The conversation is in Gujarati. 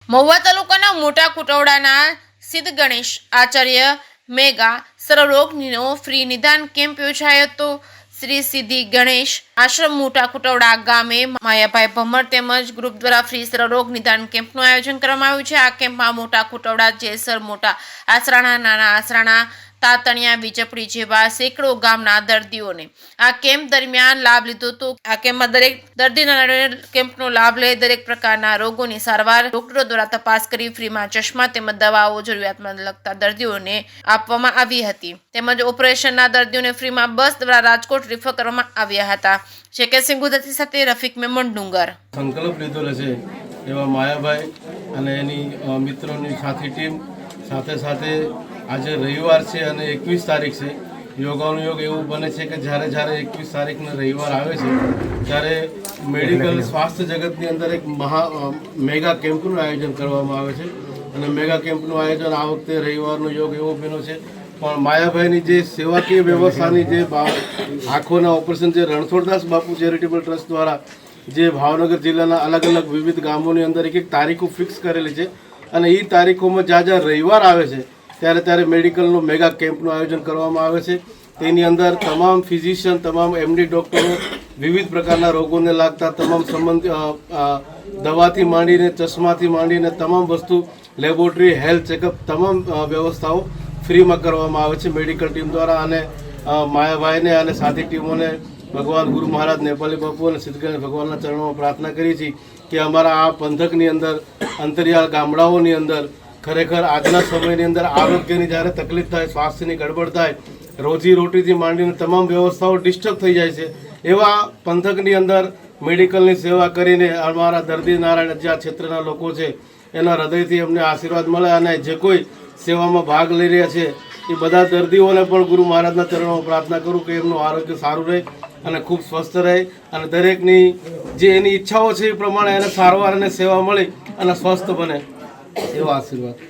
મહુવા તાલુકાના મોટા કુટવડાના સિદ્ધ ગણેશ આચાર્ય મેગા સર્વરોગનો ફ્રી નિદાન કેમ્પ યોજાયો હતો। શ્રી સિદ્ધિ ગણેશ આશ્રમ મોટા કુટવડા ગામે માયાભાઈ ભમર તેમજ ગ્રુપ દ્વારા ફ્રી સર્વરોગ નિદાન કેમ્પનું આયોજન કરવામાં આવ્યું છે। આ કેમ્પમાં મોટા કુટવડા, જેસર, મોટા આસરાણા, નાના આસરાણા, તાતણિયા, વિજપડી જેવા સેંકડો ગામના દર્દીઓને આ કેમ્પ દરમિયાન લાભ લીધો હતો। આ કેમ્પમાં દરેક દર્દીના કેમ્પનો લાભ લઈ દરેક પ્રકારના રોગોની સારવાર ડોક્ટરો દ્વારા તપાસ કરી ફ્રીમાં ચશ્મા તેમજ દવાઓ જરૂરિયાતમંદ લગતા દર્દીઓને આપવામાં આવી હતી। તેમજ ઓપરેશનના દર્દીઓને ફ્રીમાં બસ દ્વારા રાજકોટ રિફર કરવામાં આવ્યા હતા। શેખર સિંહ ગુજરાતી સાથે રફીક મેમણ ડુંગર। સંકલ્પ લીધો છે એવા માયાભાઈ અને એની મિત્રોની સાથી ટીમ સાથે આજે રવિવાર છે અને 21 તારીખ છે। યોગાનું યોગ એવું બને છે કે જ્યારે 21 તારીખનો રવિવાર આવે છે ત્યારે મેડિકલ સ્વાસ્થ્ય જગતની અંદર એક મેગા કેમ્પનું આયોજન કરવામાં આવે છે અને મેગા કેમ્પનું આયોજન આ વખતે રવિવારનો યોગ એવો બન્યો છે। પણ માયાભાઈની જે સેવાકીય વ્યવસ્થાની જે આંખોના ઓપરેશન જે રણછોડદાસ બાપુ ચેરિટેબલ ટ્રસ્ટ દ્વારા જે ભાવનગર જિલ્લાના અલગ અલગ વિવિધ ગામોની અંદર એક તારીખો ફિક્સ કરેલી છે અને એ તારીખોમાં જ્યાં રવિવાર આવે છે ત્યારે મેડિકલનું મેગા કેમ્પનું આયોજન કરવામાં આવે છે। તેની અંદર તમામ ફિઝિશિયન, તમામ એમડી ડૉક્ટરો, વિવિધ પ્રકારના રોગોને લાગતા તમામ દવાથી માંડીને ચશ્માથી માંડીને તમામ વસ્તુ, લેબોરેટરી, હેલ્થ ચેકઅપ, તમામ વ્યવસ્થાઓ ફ્રીમાં કરવામાં આવે છે મેડિકલ ટીમ દ્વારા। અને માયાભાઈને અને સાથી ટીમોને ભગવાન ગુરુ મહારાજ, નેપાળી બાપુ અને સિદ્ધ ગણેશ ભગવાનના ચરણોમાં પ્રાર્થના કરી છે કે અમારા આ પંથકની અંદર, અંતરિયાળ ગામડાઓની અંદર ખરેખર આજના સમયની અંદર આરોગ્યની જ્યારે તકલીફ થાય, સ્વાસ્થ્યની ગડબડ થાય, રોજી રોટીથી માંડીને તમામ વ્યવસ્થાઓ ડિસ્ટર્બ થઈ જાય છે, એવા પંથકની અંદર મેડિકલની સેવા કરીને અમારા દર્દી નારાયણ જે આ ક્ષેત્રના લોકો છે એના હૃદયથી અમને આશીર્વાદ મળે અને જે કોઈ સેવામાં ભાગ લઈ રહ્યા છે એ બધા દર્દીઓને પણ ગુરુ મહારાજના ચરણોમાં પ્રાર્થના કરું કે એમનું આરોગ્ય સારું રહે અને ખૂબ સ્વસ્થ રહે અને દરેકની જે એની ઈચ્છાઓ છે એ પ્રમાણે એને સારવાર અને સેવા મળી અને સ્વસ્થ બને એવો આશીર્વાદ।